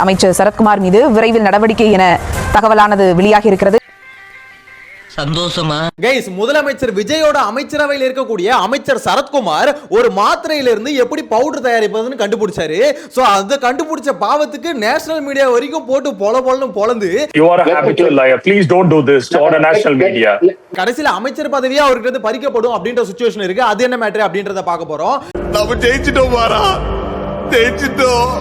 அமைச்சர் சரத்குமார் மீது விரைவில் நடவடிக்கை என தகவலானது வெளியாகி இருக்கிறது. சந்தோஷமா கைஸ், முதலமைச்சர் விஜயோட அமைச்சரவையில் இருக்கக்கூடிய அமைச்சர் சரத்குமார் ஒரு மாத்திரையிலிருந்து எப்படி பவுடர் தயாரிப்பதுன்னு கண்டுபிடிச்சாரு. சோ அதை கண்டுபிடிச்ச பாவத்துக்கு நேஷனல் மீடியா வரைக்கும் போட்டு பொலன்னு பொலந்து You are a habitual liar. Please don't do this on a national media. கடைசியில அமைச்சர் பதவியா அவருக்கு வந்து பறிக்கப்படும் அப்படின்ற சிச்சுவேஷன் இருக்கு. அது என்ன மேட்டர் அப்படின்றத பார்க்க போறோம். நம்ம ஜெயிச்சிட்டோம் வாரா, ஜெயிச்சிட்டோம்.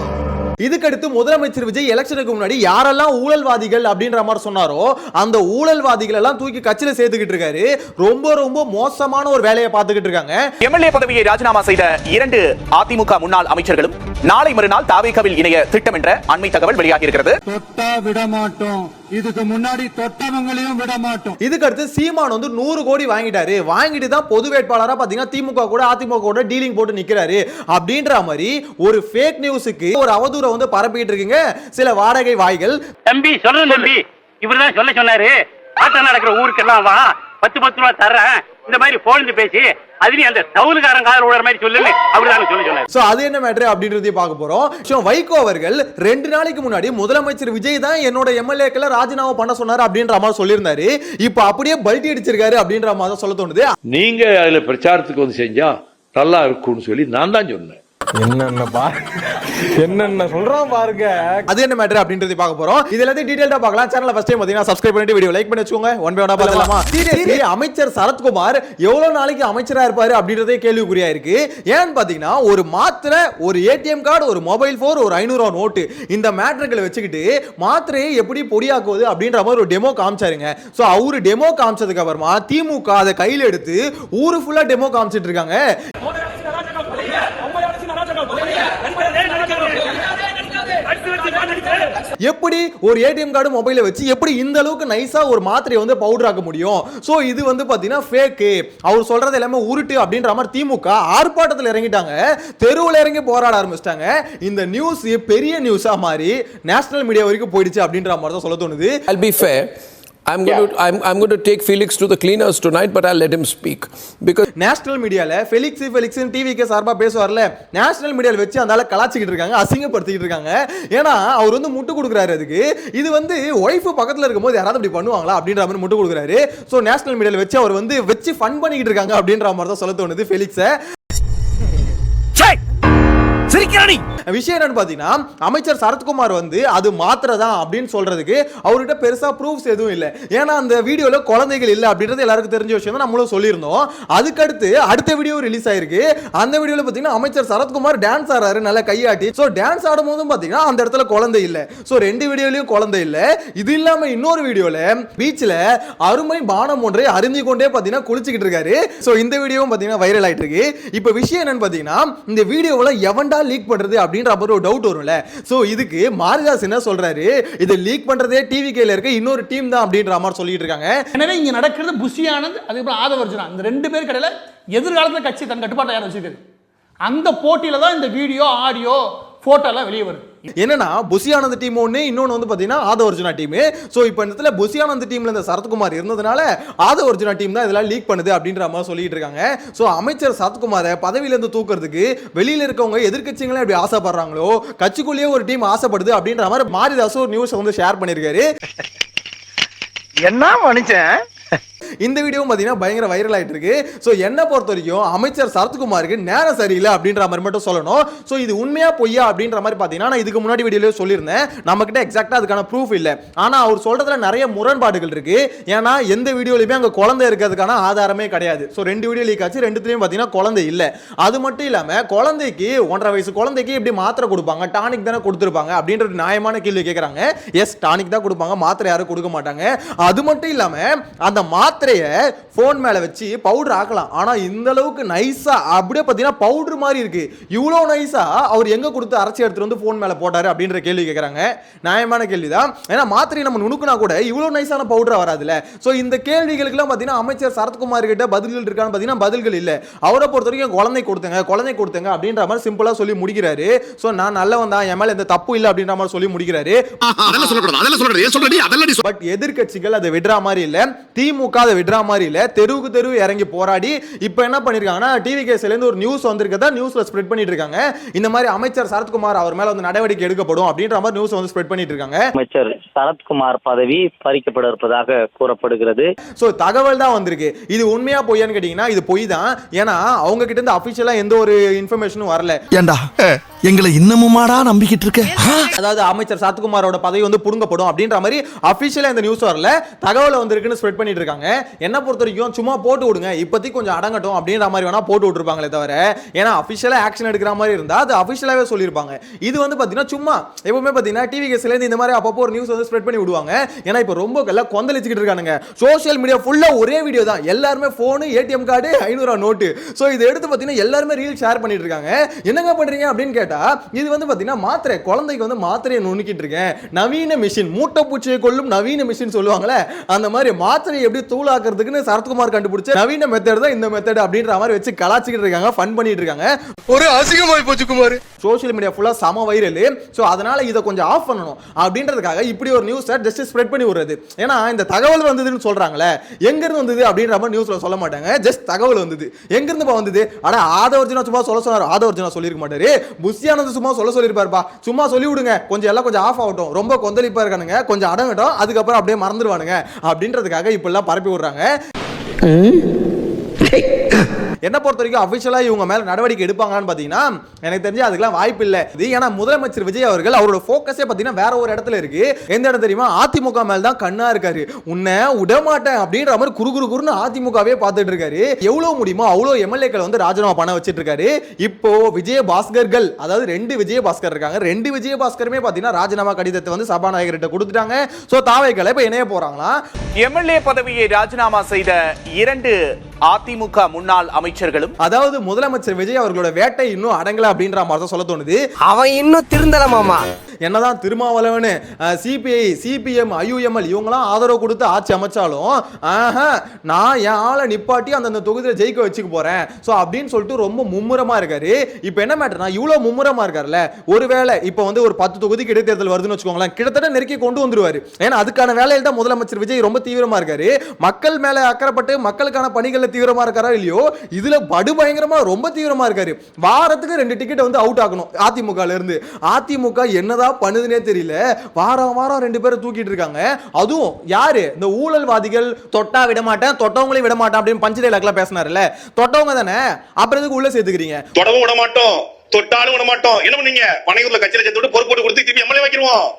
இதுக்கடுத்து முதலமைச்சர் விஜய் எலெக்ஷனுக்கு முன்னாடி யாரெல்லாம் ஊழல்வாதிகள் அப்படின்ற மாதிரி சொன்னாரோ அந்த ஊழல்வாதிகள் எல்லாம் தூக்கி கட்சியில சேர்த்துக்கிட்டு இருக்காரு. ரொம்ப ரொம்ப மோசமான ஒரு வேலையை பார்த்துக்கிட்டு இருக்காங்க. எம்எல்ஏ பதவியை ராஜினாமா செய்த 2 அதிமுக முன்னாள் அமைச்சர்களும் நாளை மறுநாள் தாவேகாவில் இணைய திட்டம் என்ற அண்மை தகவல் வெளியாகி இருக்கிறது. தொட்டா விட மாட்டோம், இதுக்கு முன்னாடி தொட்டவங்களையும் விட மாட்டோம். இதுக்கடுத்து சீமான் வந்து 100 கோடி வாங்கிட்டாரு. வாங்கிட்டு தான் பொது வேட்பாளரா பாத்தீங்கன்னா திமுக கூட அதிமுக கூட டீலிங் போட்டு நிக்கிறாரு அப்படின்ற மாதிரி ஒரு ஃபேக் நியூஸுக்கு ஒரு அவதூற வந்து பரப்பிட்டு இருக்கீங்க சில வாடகை வாய்கள். தம்பி சொல்றேன் தம்பி, இவர்தான் சொல்ல சொன்னாரு, ஆட்டம் நடக்கிற ஊருக்கெல்லாம் வா 10 ரூபா தர்றேன், இந்த மாதிரி போன் பேசி அதுலயும் அந்த சவுலுக்காரன் காதல் விடுற மாதிரி சொல்லுன்னு அப்படிதான் சொல்ல சொன்னாரு. சோ அது என்ன மேட்டர் அப்படின்றதையும் பார்க்க போறோம். வைகோ அவர்கள் 2 நாளைக்கு முன்னாடி முதலமைச்சர் விஜய் தான் என்னோட எம்எல்ஏக்களை ராஜினாமா பண்ண சொன்னாரு அப்படின்ற மாதிரி சொல்லியிருந்தாரு. இப்போ அப்படியே பல்டி அடிச்சிருக்காரு அப்படின்ற மாதிரி சொல்ல தோணுது. நீங்க அதுல பிரச்சாரத்துக்கு வந்து செஞ்சா நல்லா இருக்கும்னு சொல்லி நான் தான் சொன்னேன். என்னென்ன சொல்றோம் பாருங்க. அது என்ன மேட்டர் அப்படின்றதை பார்க்க போறோம். இது எல்லாத்தையும் டீடைலா பார்க்கலாம். சேனலை ஃபர்ஸ்ட் டைம் பாத்தீங்கன்னா சப்ஸ்கிரைப் பண்ணிட்டு வீடியோ லைக் பண்ணி வச்சுக்கோங்க. ஒன் பை ஒன்னா பார்க்கலாமா? சீரியஸ்லி அமைச்சர் சரத்குமார் எவ்வளவு நாளைக்கு அமைச்சரா இருப்பாரு அப்படின்றதே கேள்விக்குறியா இருக்கு. ஏன்னு பாத்தீங்கன்னா ஒரு மாத்திரை, ஒரு ஏடிஎம் கார்டு, ஒரு மொபைல் போன், ஒரு 500 ரூபாய் நோட்டு, இந்த மேட்டர்களை வச்சுக்கிட்டு மாத்திரையை எப்படி பொடியாக்குவது அப்படின்ற மாதிரி ஒரு டெமோ காமிச்சாருங்க. சோ அவரு டெமோ காமிச்சதுக்கு அப்புறமா திமுக அதை கையில எடுத்து ஊரு ஃபுல்லா டெமோ காமிச்சிட்டு இருக்காங்க. எப்படி ஒரு ஏடிஎம் கார்டு மொபைலை வச்சு எப்படி இந்த அளவுக்கு நைஸா ஒரு மாத்திரையை வந்து பவுடர் ஆக்க முடியும்? சோ இது வந்து பாத்தீங்கன்னா ஃபேக், அவர் சொல்றது எல்லாமே உருட்டு அப்படின்ற மாதிரி திமுக ஆர்ப்பாட்டத்தில் இறங்கிட்டாங்க. தெருவில் இறங்கி போராட ஆரம்பிச்சிட்டாங்க. இந்த நியூஸ் பெரிய நியூஸா மாறி நேஷனல் மீடியா வரைக்கும் போயிடுச்சு அப்படின்ற மாதிரி தான் சொல்ல தோணுது. I'll be fair. I'm going to take Felix to the cleaners tonight, but I'll let him speak because national மீடியால ஃபெலிக்ஸ் டிவிக்கு சார்பா பேசுவார்ல, நேஷனல் மீடியால வச்சு அந்தால கலாச்சிக்கிட்டு இருக்காங்க, அசிங்கப்படுத்திக்கிட்டு இருக்காங்க. ஏன்னா அவர் வந்து முட்டு கொடுக்குறாரு. அதுக்கு இது வந்து ஒய்ஃப் பக்கத்துல இருக்கும்போது யாராவது இப்படி பண்ணுவாங்களா அப்படின்ற மாதிரி முட்டு கொடுக்குறாரு. சோ நேஷனல் மீடியால வச்சு அவர் வந்து வச்சு ஃபன் பண்ணிக்கிட்டு இருக்காங்க அப்படின்ற மாதிரி தான் சொல்ல தோணுது ஃபெலிக்ஸை. விஷயம் என்னன்னு பாத்தீங்கன்னா அமைச்சர் சரத்குமார் வந்து அது மாத்திரை தான் அப்படின்னு சொல்றதுக்கு அவர்கிட்ட பெருசா ப்ரூஃப்ஸ் எதுவும் இல்ல. ஏன்னா அந்த வீடியோல குழந்தைகள் இல்ல அப்படின்றது எல்லாருக்கும் தெரிஞ்ச விஷயம் தான், நம்மளும் சொல்லியிருந்தோம். அதுக்கடுத்து அடுத்த வீடியோ ரிலீஸ் ஆயிருக்கு. அந்த வீடியோல பாத்தீங்கன்னா அமைச்சர் சரத்குமார் டான்ஸ் ஆடுறாரு நல்லா கையாட்டி. சோ டான்ஸ் ஆடும் போதும் பாத்தீங்கன்னா அந்த இடத்துல குழந்தை இல்ல. சோ 2 வீடியோலயும் குழந்தை இல்ல. இது இல்லாம இன்னொரு வீடியோல பீச்ல அருமை பானம் ஒன்றை அருந்தி கொண்டே பாத்தீங்கன்னா குளிச்சுக்கிட்டு இருக்காரு. சோ இந்த வீடியோவும் பாத்தீங்கன்னா வைரல் ஆயிட்டு இருக்கு. இப்போ விஷயம் என்னன்னு பாத்தீங்கன்னா இந்த வீடியோல எவன்டா லீக் பண்றது அப்படின்ற ஒரு டவுட் வரும்ல. சோ இதுக்கு மாரிதாஸ் என்ன சொல்றாரு, இது லீக் பண்றதே டிவிகேல இருக்க இன்னொரு டீம் தான் அப்படின்ற மாதிரி சொல்லிட்டு இருக்காங்க. எனவே இங்க நடக்கிறது புஷி ஆனந்த் அதுக்கப்புறம் ஆதவர்ஜுனா இந்த 2 பேர் கடையில எதிர்காலத்தில் கட்சி தன் கட்டுப்பாட்டை யார் வச்சிருக்காரு. அந்த போட்டியில தான் இந்த வீடியோ ஆடியோ போட்டோ எல்லாம் வெளியே வருது. என்னன்னா புஷி ஆனந்த் டீம் ஒன்று, இன்னொன்று வந்து பார்த்தீங்கன்னா ஆதவர்ஜுனா டீம். ஸோ இப்போ இந்த இடத்துல புஷி ஆனந்த் டீம்ல இந்த சரத்குமார் இருந்ததுனால ஆதவர்ஜுனா டீம் தான் இதெல்லாம் லீக் பண்ணுது அப்படின்ற மாதிரி சொல்லிட்டு இருக்காங்க. ஸோ அமைச்சர் சரத்குமாரை பதவியிலேருந்து தூக்குறதுக்கு வெளியில் இருக்கவங்க எதிர்கட்சிகளே எப்படி ஆசைப்படுறாங்களோ கட்சிக்குள்ளேயே ஒரு டீம் ஆசைப்படுது அப்படின்ற மாதிரி மாரிதாஸ் ஒரு நியூஸ் வந்து ஷேர் பண்ணியிருக்காரு. என்ன மனுஷன் இந்த வீடியோ பாத்தீங்கன்னா பயங்கர வைரல் ஆயிட்டு இருக்கு. சோ என்ன பொறுத்த வரைக்கும் அமைச்சர் சரத்குமாருக்கு நேரம் சரியில்லை அப்படின்ற மாதிரி மட்டும் சொல்லணும். சோ இது உண்மையா பொய்யா அப்படின்ற மாதிரி பாத்தீங்கன்னா நான் இதுக்கு முன்னாடி வீடியோல சொல்லியிருந்தேன், நம்ம கிட்ட எக்ஸாக்ட்டா அதுக்கான ப்ரூஃப் இல்ல. ஆனா அவர் சொல்றதுல நிறைய முரண்பாடுகள் இருக்கு. ஏன்னா எந்த வீடியோலயுமே அங்க குழந்தை இருக்கிறதுக்கான ஆதாரமே கிடையாது. சோ 2 வீடியோ லீக் ஆச்சு, 2த்துலயும் பாத்தீங்கன்னா குழந்தை இல்ல. அது மட்டும் இல்லாம குழந்தைக்கு 1.5 வயசு குழந்தைக்கு எப்படி மாத்திரை கொடுப்பாங்க, டானிக் தானே கொடுத்துருப்பாங்க அப்படின்ற நியாயமான கேள்வி கேட்கறாங்க. எஸ், டானிக் தான் கொடுப்பாங்க, மாத்திரை யாரும் கொடுக்க மாட்டாங்க. அது மட்டும் இல்லாம அந்த மாத்திரையை போன் மேல வச்சு பவுடர் ஆக்கலாம். ஆனா இந்த அளவுக்கு நைஸா அப்படியே பாத்தீங்கன்னா பவுடர் மாதிரி இருக்கு. இவ்வளவு நைஸா அவர் எங்க கொடுத்து அரைச்சி எடுத்துட்டு வந்து போன் மேல போட்டாரு அப்படின்ற கேள்வி கேட்கறாங்க. நியாயமான கேள்விதான். ஏன்னா மாத்திரை நம்ம நுணுக்குனா கூட இவ்வளவு நைஸான பவுடர் வராதுல. சோ இந்த கேள்விகளுக்கு எல்லாம் பாத்தீங்கன்னா அமைச்சர் சரத்குமார் கிட்ட பதில்கள் இருக்கான்னு பாத்தீங்கன்னா பதில்கள் இல்ல. அவரை பொறுத்த வரைக்கும் குழந்தை கொடுத்தங்க அப்படின்ற மாதிரி சிம்பிளா சொல்லி முடிக்கிறாரு. சோ நான் நல்லவன் தான், என் மேல எந்த தப்பு இல்ல அப்படின்ற மாதிரி சொல்லி முடிக்கிறாரு. பட் எதிர்கட்சிகள் அதை விடுற மாதிரி இல்ல. திமுக அதை விடுற மாதிரி இல்ல, தெருவுக்கு தெரு இறங்கி போராடி இப்போ என்ன பண்ணிருக்காங்கன்னா டிவிகேஸ்ல இருந்து ஒரு நியூஸ் வந்திருக்கதா நியூஸ்ல ஸ்ப்ரெட் பண்ணிட்டு இருக்காங்க. இந்த மாதிரி அமைச்சர் சரத்குமார் அவர் மேல வந்து நடவடிக்கை எடுக்கப்படும் அப்படின்ற மாதிரி நியூஸ் வந்து ஸ்ப்ரெட் பண்ணிட்டு இருக்காங்க. அமைச்சர் சரத்குமார் பதவி பறிக்கப்பட இருப்பதாக கூறப்படுகிறது. சோ தகவல் தான் வந்திருக்கு. இது உண்மையா பொய்யான்னு கேட்டீங்கன்னா இது பொய் தான். ஏன்னா அவங்க கிட்ட இருந்து அபிஷியலா எந்த ஒரு இன்ஃபர்மேஷனும் வரல. ஏண்டா எங்களை இன்னமுமாடா நம்பிக்கிட்டு இருக்க? அதாவது அமைச்சர் சரத்குமாரோட பதவி வந்து புடுங்கப்படும் அப்படின்ற மாதிரி அபிஷியலா இந்த நியூஸ் வரல, தகவல் வந்திருக்குன்னு ஸ்ப்ரெட் பண்ணிட்டு இருக்காங்க. என்ன பொறுத்த வரைக்கும் சும்மா போட்டு விடுங்க, இப்போதைக்கு கொஞ்சம் அடங்கட்டும் அப்படின்ற மாதிரி வேணா போட்டு விட்டுருப்பாங்களே தவிர, ஏன்னா அபிஷியலா ஆக்ஷன் எடுக்கிற மாதிரி இருந்தா அது அபிஷியலாவே சொல்லியிருப்பாங்க. இது வந்து பாத்தீங்கன்னா சும்மா எப்பவுமே பாத்தீங்கன்னா டிவி கேஸ்ல இருந்து இந்த மாதிரி அப்பப்போ ஒரு நியூஸ் வந்து ஸ்ப்ரெட் பண்ணி விடுவாங்க. ஏன்னா இப்போ ரொம்ப எல்லாம் கொந்தளிச்சுக்கிட்டு இருக்கானுங்க. சோஷியல் மீடியா ஃபுல்லா ஒரே வீடியோ தான், எல்லாருமே phone, ATM card, 500 note. So இதை எடுத்து பாத்தீங்கன்னா எல்லாருமே ரீல் ஷேர் பண்ணிட்டு இருக்காங்க. என்னங்க பண்றீங்க அப்படின்னு கேட்டா இது வந்து பாத்தீங்கன்னா மாத்திரை, குழந்தைக்கு வந்து மாத்திரையை நுணுக்கிட்டு இருக்கேன், நவீன மிஷின், மூட்டை பூச்சியை கொல்லும் நவீன மிஷின் சொல்லுவாங்களே அந்த மாதிரி மாத்திரை எப்படி தூளாக்குறதுக்குன்னு சரத்குமார் கண்டுபிடிச்ச நவீன மெத்தட் தான் இந்த மெத்தட் அப்படின்ற மாதிரி வச்சு கலாச்சிக்கிட்டு இருக்காங்க, ஃபன் பண்ணிட்டு இருக்காங்க. ஒரு அசிங்கமாய் போச்சு குமார். சோஷியல் மீடியா ஃபுல்லா சம வைரல். சோ அதனால இதை கொஞ்சம் ஆஃப் பண்ணணும் அப்படின்றதுக்காக இப்படி ஒரு நியூஸை ஜஸ்ட் ஸ்ப்ரெட் பண்ணி விடுறது. ஏன்னா இந்த தகவல் வந்ததுன்னு சொல்றாங்களே, எங்க இருந்து வந்தது அப்படின்ற மாதிரி நியூஸ்ல சொல்ல மாட்டாங்க. ஜஸ்ட் தகவல் வந்தது, எங்க இருந்து வந்தது, அட ஆதவர்ஜுனா சும்மா சொல்ல சொன்னார், ஆதவர்ஜுனா சொல்லிருக்க மாட்டாரு, புஷியானந்த் சும்மா சொல்லிருப்பாருப்பா, சும்மா சொல்லி விடுங்க, கொஞ்சம் எல்லாம் கொஞ்சம் ஆஃப் ஆகட்டும், ரொம்ப கொந்தளிப்பா இருக்கானுங்க, கொஞ்சம் அடங்கட்டும், அதுக்கப்புறம் அப்படியே மறந்துடுவானுங்க அப்படின்றதுக்காக இப்பெல்லாம் பரப்பி விடுறாங்க. என்ன பொறுத்த வரைக்கும் அபிஷியலா இவங்க மேல நடவடிக்கை எடுப்பாங்கன்னு பாத்தீங்கன்னா எனக்கு தெரிஞ்சு அதுக்கெல்லாம் வாய்ப்பு இல்ல. ஏன்னா முதலமைச்சர் விஜய் அவர்கள் அவரோட போக்கஸே பாத்தீங்கன்னா வேற ஒரு இடத்துல இருக்கு. எந்த இடம் தெரியுமா? அதிமுக மேல தான் கண்ணா இருக்காரு. உன்னை விடமாட்டேன் அப்படின்ற மாதிரி குறுகுறுன்னு அதிமுகவே பார்த்துட்டு இருக்காரு. எவ்வளவு முடியுமோ அவ்வளவு எம்எல்ஏக்கள் வந்து ராஜினாமா பண்ண வச்சிட்டு இருக்காரு. இப்போ விஜயபாஸ்கர்கள், அதாவது 2 விஜயபாஸ்கர் இருக்காங்க, 2 விஜயபாஸ்கருமே பாத்தீங்கன்னா ராஜினாமா கடிதத்தை வந்து சபாநாயகர்கிட்ட கொடுத்துட்டாங்க. சோ தாவைக்களை இப்ப இணைய போறாங்களா. எம்எல்ஏ பதவியை ராஜினாமா செய்த 2 அதிமுக முன்னாள் அமைச்சர்களும், அதாவது முதலமைச்சர் விஜய் அவர்களோட வேட்டை இன்னும் அடங்கல அப்படின்ற மாதிரி தான் சொல்ல தோணுது. அவன் இன்னும் திருந்தலமாமா. என்னதான் திருமாவளவன், சிபிஐ, சிபிஎம், ஐயுஎம்எல் இவங்கலாம் ஆதரவு கொடுத்து ஆட்சி அமைச்சாலும் நான் என் ஆளை நிப்பாட்டி அந்த தொகுதியில் ஜெயிக்க வச்சுக்க போறேன் சோ அப்படின்னு சொல்லிட்டு ரொம்ப மும்முரமா இருக்காரு. இப்போ என்ன மேட்டர்னா இவ்வளவு மும்முரமா இருக்காருல்ல, ஒருவேளை இப்போ வந்து ஒரு 10 தொகுதிக்கு இடைத்தேர்தல் வருதுன்னு வச்சுக்கோங்களேன், கிட்டத்தட்ட நெருக்கி கொண்டு வந்துருவாரு. ஏன்னா அதுக்கான வேலையில் தான் முதலமைச்சர் விஜய் ரொம்ப தீவிரமா இருக்காரு. மக்கள் மேல அக்கறைப்பட்டு மக்களுக்கான பணிகள் தீவிரமா இருக்காரா இல்லையோ, இதுல படு பயங்கரமா ரொம்ப தீவிரமா இருக்காரு. வாரத்துக்கு 2 டிக்கெட் வந்து அவுட் ஆகணும் அதிமுகல இருந்து. அதிமுக என்னதான் பண்ணுதுன்னே தெரியல, வாரம் 2 பேரை தூக்கிட்டு இருக்காங்க. அதுவும் யாரு? இந்த ஊழல்வாதிகள். தொட்டா விட மாட்டேன், தொட்டவங்களையும் விட மாட்டேன் அப்படின்னு பஞ்ச டைலாக்லாம் பேசினார்ல, தொட்டவங்க தானே, அப்புறம் எதுக்கு உள்ள சேர்த்துக்கிறீங்க? தொடவும் விட மாட்டோம், தொட்டாலும் விட மாட்டோம். என்ன பண்ணீங்க? பனையூர்ல கட்சியில சேர்த்து பொறுப்பு கொடுத்து திருப்பி எம்எல்ஏ வைக்கிறோம்.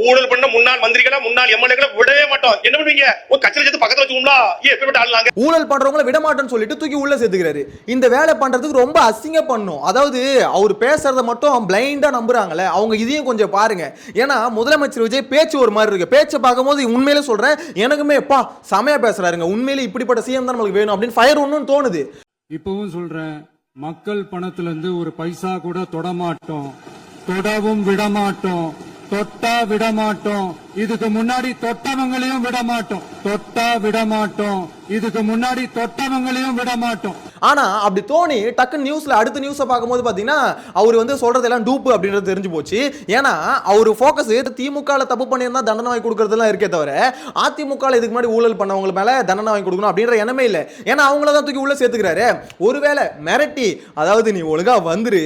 ஊழல் பண்ண முன்னாள் மந்திரிகளை, முன்னாள் எம்எல்ஏக்களை விடவே மாட்டோம். என்ன பண்ணுவீங்க? ஒரு கட்சியில சேர்த்து பக்கத்துல வச்சுக்கோங்களா? எப்படிப்பட்ட ஆளுங்க? ஊழல் பண்றவங்களை விட மாட்டேன்னு சொல்லிட்டு தூக்கி உள்ள சேர்த்துக்கிறாரு. இந்த வேலை பண்றதுக்கு ரொம்ப அசிங்க பண்ணும். அதாவது அவர் பேசுறத மட்டும் பிளைண்டா நம்புறாங்கல்ல, அவங்க இதையும் கொஞ்சம் பாருங்க. ஏன்னா முதலமைச்சர் விஜய் பேச்சு ஒரு மாதிரி இருக்கு. பேச்சை பார்க்கும்போது உண்மையிலே சொல்றேன், எனக்குமே பா செமையா பேசுறாருங்க, உண்மையிலே இப்படிப்பட்ட சிஎம் தான் நமக்கு வேணும் அப்படின்னு ஃபயர் ஒன்னுன்னு தோணுது. இப்பவும் சொல்றேன், மக்கள் பணத்துல இருந்து ஒரு பைசா கூட தொடமாட்டோம், தொடவும் விடமாட்டோம், தொட்டா விடமாட்டோம். இதுக்கு முன்னாடி தொட்டவங்களையும் விடமாட்டோம், தொட்டா விடமாட்டோம். இதுக்கு முன்னாடி தொட்டவங்களையும் விடமாட்டோம். ஆனா அப்படி தோணி டக்கு நியூஸ்ல அடுத்த நியூஸை பார்க்கும்போது பாத்தீங்கன்னா அவர் வந்து சொல்றதெல்லாம் டூப்பு அப்படின்றது தெரிஞ்சு போச்சு. ஏன்னா அவர் ஃபோக்கஸ் திமுகல தப்பு பண்ணியிருந்தா தண்டனை வாங்கி கொடுக்கறதுலாம் இருக்கே தவிர அதிமுகல இதுக்கு முன்னாடி ஊழல் பண்ணவங்க மேல தண்டனை வாங்கி கொடுக்கணும் அப்படின்ற எண்ணமே இல்லை. ஏன்னா அவங்கள தான் தூக்கி உள்ள சேர்த்துக்கிறாரு. ஒருவேளை மிரட்டி, அதாவது நீ ஒழுங்கா வந்துரு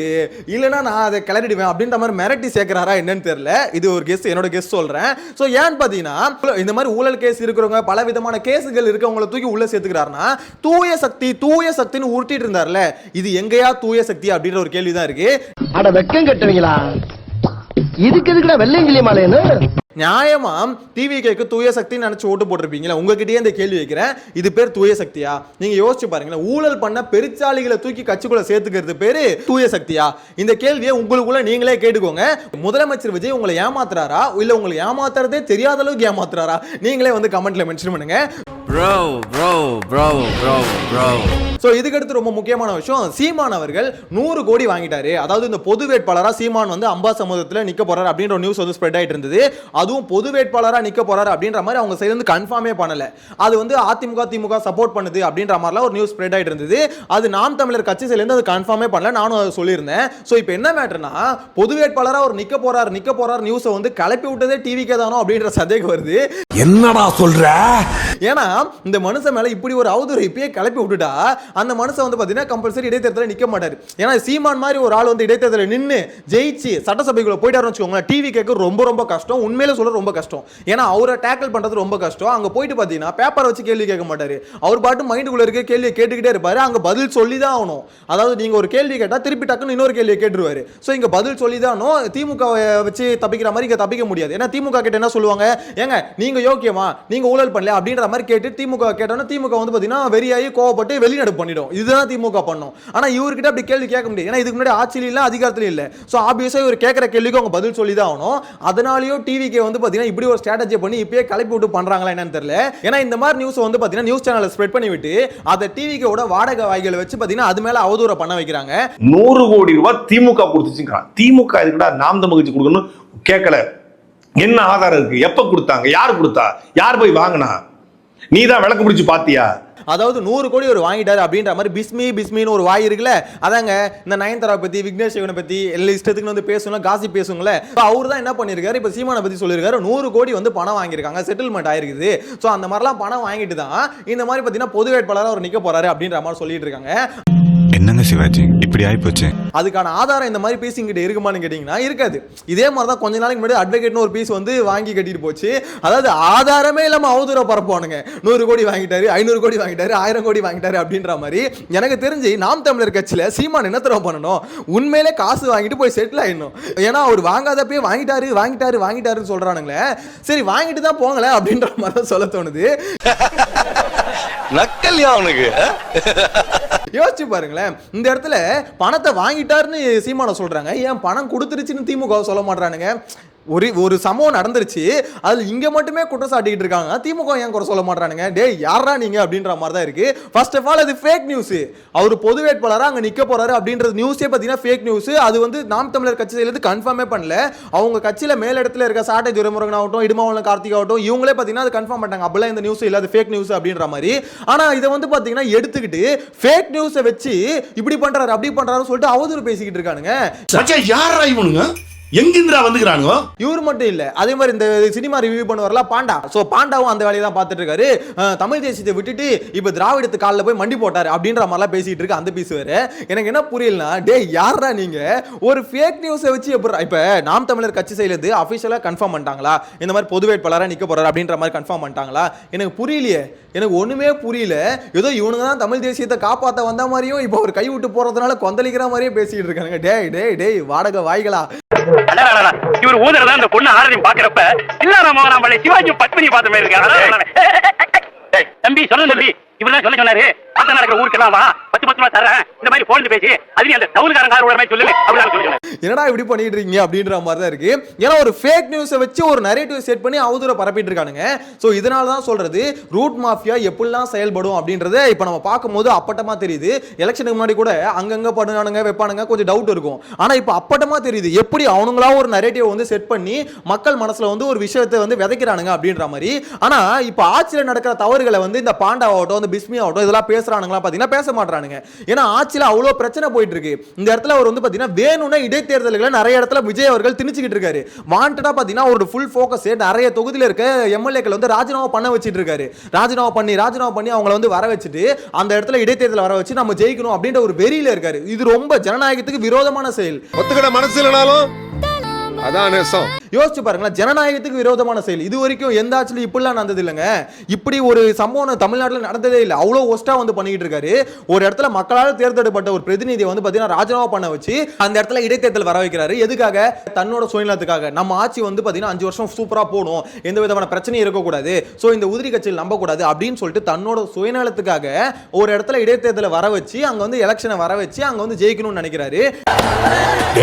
இல்லைன்னா நான் அதை கிளறிடுவேன் அப்படின்ற மாதிரி மிரட்டி சேர்க்கிறாரா என்னன்னு தெரியல. இது ஒரு கெஸ், என்னோட கெஸ் சொல்றேன். சோ ஏன்னு பாத்தீங்கன்னா இந்த மாதிரி ஊழல் கேஸ் இருக்கிறவங்க, பல விதமான கேஸுகள் இருக்கவங்களை தூக்கி உள்ள சேர்த்துக்கிறாருன்னா தூய சக்தி தூய சக்தின்னு உருட்டிட்டு இருந்தார்ல, இது எங்கயா தூய சக்தி அப்படின்ற ஒரு கேள்விதான் இருக்கு. அட வெக்கம் கட்டுவீங்களா? இதுக்கு எதுக்குடா வெள்ளையங்கிலி மாலைன்னு? நியாயமா டிவிக்கு தூய சக்தி நினைச்சு ஓட்டு போட்டிருப்பீங்களா? உங்ககிட்டயே இந்த கேள்வி வைக்கிறேன், இது பேர் தூய சக்தியா? நீங்க யோசிச்சு பாருங்களேன், ஊழல் பண்ண பெருச்சாளிகளை தூக்கி கட்சிக்குள்ள சேர்த்துக்கிறது பேரு தூய சக்தியா? இந்த கேள்வியை உங்களுக்குள்ள நீங்களே கேட்டுக்கோங்க. முதலமைச்சர் விஜய் உங்களை ஏமாத்துறாரா இல்ல உங்களை ஏமாத்துறதே தெரியாத அளவுக்கு ஏமாத்துறாரா? நீங்களே வந்து கமெண்ட்ல மென்ஷன் பண்ணுங்க. சோ இதுக்கு அடுத்து ரொம்ப முக்கியமான விஷயம், சீமான் அவர்கள் 100 கோடி வாங்கிட்டாரு. அதாவது இந்த பொது வேட்பாளரா சீமான் வந்து அம்பா சமுதத்துல நிக்க போறாரு அப்படின்ற நியூஸ் வந்து ஸ்ப்ரெட் ஆயிட்டு இருந்தது. அதுவும் பொது வேட்பாளரா நிக்க போறாரு அப்படின்ற மாதிரி அவங்க சைடுல இருந்து கன்ஃபார்மே பண்ணல. அது வந்து அதிமுக திமுக சப்போர்ட் பண்ணுது அப்படின்ற மாதிரிலாம் ஒரு நியூஸ் ஸ்ப்ரெட் ஆயிட்டு இருந்தது. அது நாம் தமிழர் கட்சி சைடுல இருந்து அது கன்ஃபார்மே பண்ணல, நானும் அதை சொல்லியிருந்தேன். சோ இப்போ என்ன மேட்டர்னா, பொது வேட்பாளரா ஒரு நிக்க போறாரு நியூஸை வந்து கிளப்பி விட்டதே டிவிக்கே தானோ அப்படின்ற சந்தேகம் வருது. என்னடா சொல்ற? ஏன்னா இந்த மனுஷன் மேல இப்படி ஒரு அவதூறு இப்பயே கிளப்பி விட்டுட்டா அந்த மனுஷன் வந்து பாத்தீங்கன்னா கம்பல்சரி இடைத்தேர்தலில் நிக்க மாட்டாரு. ஏன்னா சீமான் மாதிரி ஒரு ஆள் வந்து இடைத்தேர்தலில் நின்று ஜெயிச்சு சட்டசபைக்குள்ள போயிட்டாருன்னு வச்சுக்கோங்களேன், டிவி கேட்க ரொம்ப ரொம்ப கஷ்டம், உண்மையில சொல்ல ரொம்ப கஷ்டம். ஏன்னா அவரை டேக்கிள் பண்றது ரொம்ப கஷ்டம். அங்க போயிட்டு பாத்தீங்கன்னா பேப்பர் வச்சு கேள்வி கேட்க மாட்டாரு, அவர் பாட்டு மைண்டுக்குள்ள இருக்க கேள்வியை கேட்டுக்கிட்டே இருப்பாரு. அங்க பதில் சொல்லி தான் ஆகணும். அதாவது நீங்க ஒரு கேள்வி கேட்டா திருப்பி டக்குன்னு இன்னொரு கேள்வியை கேட்டுருவாரு. ஸோ இங்க பதில் சொல்லி தான் ஆகணும். திமுக வச்சு தப்பிக்கிற மாதிரி இங்க தப்பிக்க முடியாது. ஏன்னா திமுக கிட்ட என்ன சொல்லுவாங்க, ஏங்க நீங்க யோக்கியமா, நீங்க ஊழல் பண்ணல அப்படின்ற மாதிரி கேட்டு திமுக கேட்டோன்னா திமுக வந்து பாத்தீங்கன்னா வெறியாகி கோவப்பட்டு வெளிநடப்பு பண்ணிடும். இதுதான் திமுக பண்ணும். ஆனா இவர்கிட்ட அப்படி கேள்வி கேட்க முடியாது. ஏன்னா இதுக்கு முன்னாடி ஆட்சியில இல்ல அதிகாரத்திலும் இல்ல. ஸோ ஆப்வியஸா இவர் கேட்கிற கேள்விக்கு அவங்க பதில் சொல்லி தான் ஆகணும். அதனாலயும் டிவிக்கு வந்து பாத்தீங்கன்னா இப்படி ஒரு ஸ்ட்ராட்டஜி பண்ணி இப்பயே கிளப்பி விட்டு பண்றாங்களா என்னன்னு தெரியல. ஏன்னா இந்த மாதிரி நியூஸ் வந்து பாத்தீங்கன்னா நியூஸ் சேனல்ல ஸ்ப்ரெட் பண்ணி விட்டு அதை டிவிக்கோட வாடகை வாய்களை வச்சு பாத்தீங்கன்னா அது மேல அவதூற பண்ண வைக்கிறாங்க. 100 கோடி ரூபாய் திமுக கொடுத்துச்சுங்கிறான். திமுக இதுக்குடா நாம் தமிழ்ச்சி கொடுக்கணும் கேட்கல. என்ன ஆதாரம் இருக்கு? எப்ப கொடுத்தாங்க? யார் கொடுத்தா? யார் போய் வாங்கினா? நீ தான் விளக்கு பிடிச்சு பாத்தியா? அதாவது 100 கோடி ஒரு வாங்கிட்டாரு அப்படின்ற மாதிரி பிஸ்மின்னு ஒரு வாய் இருக்குல்ல, அதாங்க இந்த நயன்தாரா பத்தி விக்னேஷ் சிவனை பத்தி எல்லா இஷ்டத்துக்கு வந்து பேசணும், காசி பேசுங்களே. அவர் தான் என்ன பண்ணிருக்காரு, இப்ப சீமானை பத்தி சொல்லியிருக்காரு, 100 கோடி வந்து பணம் வாங்கியிருக்காங்க, செட்டில்மெண்ட் ஆயிருக்குது. ஸோ அந்த மாதிரிலாம் பணம் வாங்கிட்டு தான் இந்த மாதிரி பார்த்தீங்கன்னா பொது வேட்பாளராக அவர் நிற்க போறாரு அப்படின்ற மாதிரி சொல்லிட்டு இருக்காங்க. என்னங்க சிவாஜி இப்படி ஆயிப்போச்சு? அதுக்கான ஆதாரம் இந்த மாதிரி பீஸிங்கிட்ட இருக்குமான்னு கேட்டீங்கன்னா இருக்காது. இதே மாதிரி தான் கொஞ்ச நாளைக்கு முன்னாடி அட்வொகேட்னு ஒரு பீஸ் வந்து வாங்கி கட்டிட்டு போச்சு. அதாவது ஆதாரமே இல்லாம அவதூற பரப்புவானுங்க. 100 கோடி வாங்கிட்டாரு, 500 கோடி வாங்கிட்டாரு, 1000 கோடி வாங்கிட்டாரு அப்படின்ற மாதிரி. எனக்கு தெரிஞ்சு நாம் தமிழர் கட்சியில சீமான் என்ன தர பண்ணணும், உண்மையிலே காசு வாங்கிட்டு போய் செட்டில் ஆயிடணும். ஏன்னா அவர் வாங்காதப்பே வாங்கிட்டாருன்னு சொல்றானுங்களே. சரி வாங்கிட்டு தான் போங்களேன் அப்படின்ற மாதிரி தான் சொல்ல தோணுது. நக்கல்யா அவனுக்கு. யோசிச்சு பாருங்களேன், இந்த இடத்துல பணத்தை வாங்கிட்டாருன்னு சீமான சொல்றாங்க, ஏன் பணம் கொடுத்துருச்சுன்னு திமுக சொல்ல மாட்டானுங்க? ஒரு சம்பவம் நடந்துருச்சு, அதுல இங்க மட்டுமே குற்றம் சாட்டிட்டு இருக்காங்க, திமுக ஏன் குறை சொல்ல மாட்டானுங்க? டேய் யாரா நீங்க அப்படின்ற மாதிரி தான் இருக்கு. ஃபர்ஸ்ட் ஆஃப் ஆல் அது ஃபேக் நியூஸ். அவர் பொது வேட்பாளரா அங்க நிக்க போறாரு அப்படின்றது நியூஸே பாத்தீங்கன்னா ஃபேக் நியூஸ். அது வந்து நாம் தமிழர் கட்சியில கன்ஃபார்மே பண்ணல. அவங்க கட்சியில மேல் இடத்துல இருக்க சாட்டை துரைமுருகன் ஆகட்டும், இடுமாவளம் கார்த்திக் ஆகட்டும், இவங்களே பாத்தீங்கன்னா அது கன்ஃபார்ம் பண்ணிட்டாங்க, அப்படிலாம் இந்த நியூஸ் இல்ல, அது ஃபேக் நியூஸ் அப்படின்ற மாதிரி. ஆனா இதை வந்து பாத்தீங்கன்னா எடுத்துக்கிட்டு ஃபேக் நியூஸை வச்சு இப்படி பண்றாரு அப்படி பண்றாருன்னு சொல்லிட்டு அவதூறு பேசிக்கிட்டு இருக்கானுங்க. யாரா இவனுங்க? எங்கிந்திரா வந்துக்கிறானுங்க? இவர் மட்டும் இல்ல, அதே மாதிரி இந்த சினிமா ரிவ்யூ பண்ணுவார்ல பாண்டா, சோ பாண்டாவும் அந்த வேலையை தான் பார்த்துட்டு இருக்காரு. தமிழ் தேசியத்தை விட்டுட்டு இப்ப திராவிடத்து காலில் போய் மண்டி போட்டாரு அப்படின்ற மாதிரிலாம் பேசிட்டு இருக்கு அந்த பீஸ் வேற. எனக்கு என்ன புரியலனா, டே யாரா நீங்க ஒரு ஃபேக் நியூஸை வச்சு எப்படி இப்ப நாம் தமிழர் கட்சி செய்யறது அபிஷியலா கன்ஃபார்ம் பண்ணிட்டாங்களா, இந்த மாதிரி பொது வேட்பாளரா நிக்க போறாரு அப்படின்ற மாதிரி கன்ஃபார்ம் பண்ணிட்டாங்களா? எனக்கு புரியலையே, எனக்கு ஒண்ணுமே புரியல. ஏதோ இவனுங்க தான் தமிழ் தேசியத்தை காப்பாற்ற வந்த மாதிரியும் இப்ப ஒரு கை விட்டு போறதுனால கொந்தளிக்கிற மாதிரியே பேசிட்டு இருக்காங்க. டேய் வாடகை வாய்களா, இவர் ஊதறதா அந்த பொண்ணு ஆரதி பாக்குறப்ப இல்ல சிவாஜி பத்மினி பார்த்த மாதிரி இருக்காரு. தம்பி சொல்ல தம்பி, இவர்தான் சொல்ல சொன்னாரு, ஆத்த நடக்கிற ஊருக்கெல்லாம் வா, 10 ரூபா தரேன், இந்த மாதிரி போன் பேசி அது அந்த தவுல்காரங்காரோட மாதிரி சொல்லு அப்படின்னு சொல்லுங்க. என்னடா இப்படி பண்ணிட்டு இருக்கீங்க அப்படின்ற மாதிரி தான் இருக்கு. ஏன்னா ஒரு ஃபேக் நியூஸை வச்சு ஒரு நரேட்டிவ் செட் பண்ணி அவதூற பரப்பிட்டு இருக்கானுங்க. ஸோ இதனால தான் சொல்றது ரூட் மாஃபியா எப்படிலாம் செயல்படும் அப்படின்றத இப்போ நம்ம பார்க்கும்போது அப்பட்டமா தெரியுது. எலெக்ஷனுக்கு முன்னாடி கூட அங்கங்க பண்ணுவானுங்க வைப்பானுங்க, கொஞ்சம் டவுட் இருக்கும். ஆனா இப்போ அப்பட்டமா தெரியுது எப்படி அவனுங்களா ஒரு நரேட்டிவ் வந்து செட் பண்ணி மக்கள் மனசுல வந்து ஒரு விஷயத்தை வந்து விதைக்கிறானுங்க அப்படின்ற மாதிரி. ஆனா இப்போ ஆட்சியில் நடக்கிற தவறுகளை வந்து இந்த பாண்டாவாகட்டும் இந்த பிஸ்மி ஆகட்டும் இதெல்லாம் பேசுறானுங்களா பார்த்தீங்கன்னா பேச மாட்டானுங்க. ஏன்னா ஆட்சியில் அவ்வளோ பிரச்சனை போயிட்டு இருக்கு. இந்த இடத்துல அவர் வந்து பார்த்தீங்கன்னா வேணும்னா இடைத்தேர்தல்களை நிறைய இடத்துல விஜய் அவர்கள் திணிச்சுக்கிட்டு இருக்காரு. வாண்டடா பார்த்தீங்கன்னா ஒரு ஃபுல் ஃபோக்கஸ் நிறைய தொகுதியில் இருக்க எம்எல்ஏக்கள் வந்து ராஜினாமா பண்ண வச்சிட்டு இருக்காரு. ராஜினாமா பண்ணி அவங்களை வந்து வர வச்சுட்டு அந்த இடத்துல இடைத்தேர்தல் வர வச்சு நம்ம ஜெயிக்கணும் அப்படின்ற ஒரு வெறியில இருக்காரு. இது ரொம்ப ஜனநாயகத்துக்கு விரோதமான செயல். ஒத்துக்கிட மனசு இல்லனாலும் அதான் நேசம். யோசிச்சு பாருங்களேன், ஜனநாயகத்துக்கு விரோதமான செயல். இது வரைக்கும் எந்த ஆட்சியிலும் இப்படிலாம் நடந்தது இல்லைங்க. இப்படி ஒரு சம்பவம் தமிழ்நாட்டில் நடந்ததே இல்லை. அவ்வளோ ஒஸ்டா வந்து பண்ணிட்டு இருக்காரு. ஒரு இடத்துல மக்களால் தேர்ந்தெடுக்கப்பட்ட ஒரு பிரதிநிதியை வந்து பார்த்தீங்கன்னா ராஜினாமா பண்ண வச்சு அந்த இடத்துல இடைத்தேர்தல் வர வைக்கிறாரு. எதுக்காக? தன்னோட சுயநலத்துக்காக. நம்ம ஆட்சி வந்து பார்த்தீங்கன்னா 5 வருஷம் சூப்பரா போகணும், எந்த விதமான பிரச்சனையும் இருக்கக்கூடாது, ஸோ இந்த உதிரி கட்சியில் நம்பக்கூடாது அப்படின்னு சொல்லிட்டு தன்னோட சுயநலத்துக்காக ஒரு இடத்துல இடைத்தேர்தலை வர வச்சு அங்க வந்து எலெக்ஷனை வர வச்சு அங்க வந்து ஜெயிக்கணும்னு நினைக்கிறாரு.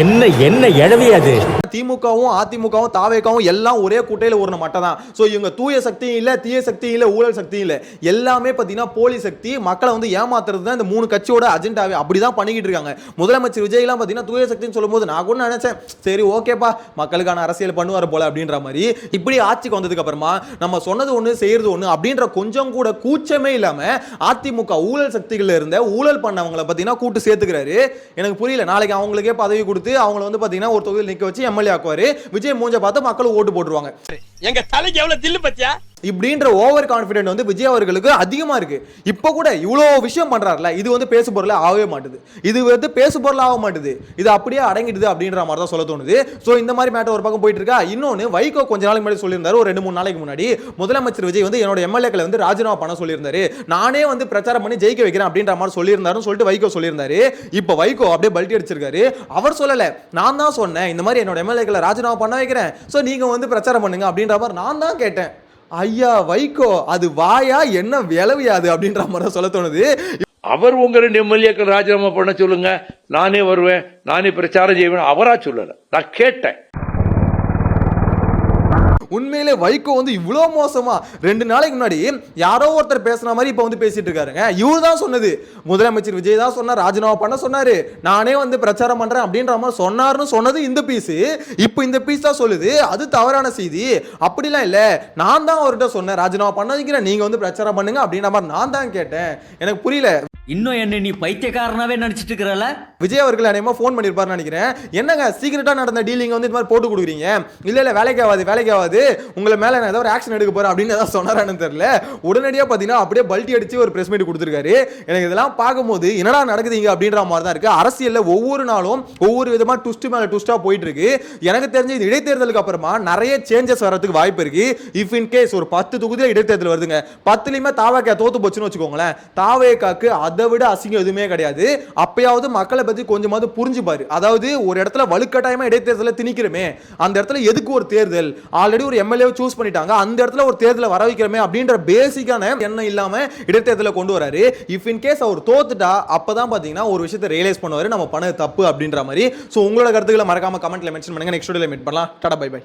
என்ன எழவியாது? திமுகவும் அதிமுகவும் தாவேகவும் எல்லாம் ஒரே கூட்டையில ஊர்ன மட்டும் தான். சோ இவங்க தூய சக்தியும் இல்ல, தீய சக்தியும் இல்ல, ஊழல் சக்தியும் இல்ல, எல்லாமே பாத்தீங்கன்னா போலி சக்தி. மக்களை வந்து ஏமாத்துறது தான் இந்த 3 கட்சியோட அஜெண்டாவே. அப்படிதான் பண்ணிக்கிட்டு இருக்காங்க. முதலமைச்சர் விஜய் எல்லாம் பாத்தீங்கன்னா தூய சக்தின்னு சொல்லும்போது நான் கூட நினைச்சேன், சரி ஓகேப்பா மக்களுக்கான அரசியல் பண்ணுவார் போல அப்படின்ற மாதிரி. இப்படி ஆட்சிக்கு வந்ததுக்கு அப்புறமா நம்ம சொன்னது ஒண்ணு செய்யறது ஒண்ணு அப்படின்ற கொஞ்சம் கூட கூச்சமே இல்லாம அதிமுக ஊழல் சக்திகள்ல இருந்த ஊழல் பண்ணவங்களை பாத்தீங்கன்னா கூட்டு சேர்த்துக்கிறாரு. எனக்கு புரியல, நாளைக்கு அவங்களுக்கே பதவி கொடுத்து அவங்களை வந்து பாத்தீங்கன்னா ஒரு தொகுதியில் நிக்க வச்சு எம்எல்ஏ ஆக்குவாரு. விஜய் மூஞ்ச பார்த்து மக்களும் ஓட்டு போட்டுருவாங்க. எங்க தலைக்கு எவ்வளவு தில்லு பத்தியா? இப்படின்ற ஓவர் கான்ஃபிடென்ட் வந்து விஜய் அவர்களுக்கு அதிகமா இருக்கு. இப்போ கூட இவ்வளோ விஷயம் பண்றாருல, இது வந்து பேசு பொருளே ஆகவே மாட்டுது. இது வந்து பேசு பொருள் ஆக மாட்டுது, இது அப்படியே அடங்கிடுது அப்படின்ற மாதிரி தான் சொல்ல தோணுது. ஸோ இந்த மாதிரி மேட்டர் ஒரு பக்கம் போயிட்டு இருக்கா. இன்னொன்று வைகோ கொஞ்ச நாளைக்கு முன்னாடி சொல்லியிருந்தாரு, ஒரு 2-3 நாளைக்கு முன்னாடி முதலமைச்சர் விஜய் வந்து என்னோட எம்எல்ஏக்களை வந்து ராஜினாமா பண்ண சொல்லியிருந்தாரு, நானே வந்து பிரச்சாரம் பண்ணி ஜெயிக்க வைக்கிறேன் அப்படின்ற மாதிரி சொல்லியிருந்தாருன்னு சொல்லிட்டு வைகோ சொல்லியிருந்தாரு. இப்போ வைகோ அப்படியே பல்ட்டி அடிச்சிருக்காரு. அவர் சொல்லல, நான் தான் சொன்னேன் இந்த மாதிரி என்னோட எம்எல்ஏக்களை ராஜினாமா பண்ண வைக்கிறேன், ஸோ நீங்க வந்து பிரச்சாரம் பண்ணுங்க அப்படின்ற மாதிரி நான் தான் கேட்டேன். ஐயா வைகோ, அது வாயா என்ன விளவியாது அப்படின்ற மாதிரி சொல்ல தோணுது. அவர் உங்க 2 எம்எல்ஏக்கள் ராஜினாமா பண்ண சொல்லுங்க, நானே வருவேன், நானே பிரச்சாரம் செய்வேன், அவரா சொல்லல, நான் கேட்டேன். உண்மையிலே வைகோ வந்து இவ்வளோ மோசமா 2 நாளைக்கு முன்னாடி யாரோ ஒருத்தர் பேசுன மாதிரி இப்போ வந்து பேசிட்டு இருக்காருங்க. இவரு தான் சொன்னது, முதலமைச்சர் விஜய் தான் சொன்னார் ராஜினாமா பண்ண சொன்னாரு, நானே வந்து பிரச்சாரம் பண்றேன் அப்படின்ற மாதிரி சொன்னார்னு சொன்னது இந்த பீஸ். இப்போ இந்த பீஸ் தான் சொல்லுது அது தவறான செய்தி. அப்படிலாம் இல்ல, நான் தான் அவர்கிட்ட சொன்னேன் ராஜினாமா பண்ண வைக்கிறேன், நீங்க வந்து பிரச்சாரம் பண்ணுங்க அப்படின்ற மாதிரி நான் தான் கேட்டேன். எனக்கு புரியல. இன்னும் என்ன நீ பைத்தியக்காரனாவே நினைச்சிட்டு இருக்கறல? விஜய் அவர்கள் அநேகமா ஃபோன் பண்ணிருப்பாருன்னு நினைக்கிறேன். என்னங்க சீக்கிரட்டா நடந்த டீலிங் வந்து இந்த மாதிரி போட்டு கொடுக்குறீங்க, இல்ல வேலைக்கு ஆகாது, உங்களை மேல நான் ஏதோ ஒரு ஆக்ஷன் எடுக்க போறேன் அப்படின்னு ஏதாவது சொன்னாரான்னு தெரியல. உடனடியாக பார்த்தீங்கன்னா அப்படியே பல்ட்டி அடிச்சு ஒரு பிரஸ் மீட் கொடுத்துருக்காரு. எனக்கு இதெல்லாம் பார்க்கும்போது என்னடா நடக்குதுங்க அப்படின்ற மாதிரி தான் இருக்கு. அரசியல்ல ஒவ்வொரு நாளும் ஒவ்வொரு விதமா ட்விஸ்ட் மேல ட்விஸ்டா போயிட்டு இருக்கு. எனக்கு தெரிஞ்ச இது இடைத்தேர்தலுக்கு அப்புறமா நிறைய சேஞ்சஸ் வரதுக்கு வாய்ப்பு இருக்கு. இஃப் இன் கேஸ் ஒரு 10 தொகுதியில் இடைத்தேர்தல் வருதுங்க, 10லயுமே தாவேகா தோத்து போச்சுன்னு வச்சுக்கோங்களேன், தாவேகாக்கு அதை விட அசிங்கம் எதுவுமே கிடையாது. அப்பயாவது மக்களை பத்தி கொஞ்சமாவது புரிஞ்சுப்பாரு. அதாவது ஒரு இடத்துல வலுக்கட்டாயமா இடைத்தேர்தலை திணிக்கிறமே, அந்த இடத்துல எதுக்கு ஒரு தேர்தல், ஆல்ரெடி ஒரு எம்எல்ஏ சூஸ் பண்ணிட்டாங்க, அந்த இடத்துல ஒரு தேர்தலை வர வைக்கிறமே அப்படின்ற பேசிக்கான எண்ணம் இல்லாம இடைத்தேர்தலை கொண்டு வராரு. இஃப் இன் கேஸ் அவர் தோத்துட்டா அப்பதான் பாத்தீங்கன்னா ஒரு விஷயத்தை ரியலைஸ் பண்ணுவாரு, நம்ம பண்ணது தப்பு அப்படின்ற மாதிரி. சோ உங்களோட கருத்துக்களை மறக்காம கமெண்ட்ல மென்ஷன் பண்ணுங்க. நெக்ஸ்ட் வீடியோல மீட் பண்ணலாம். Tata bye by.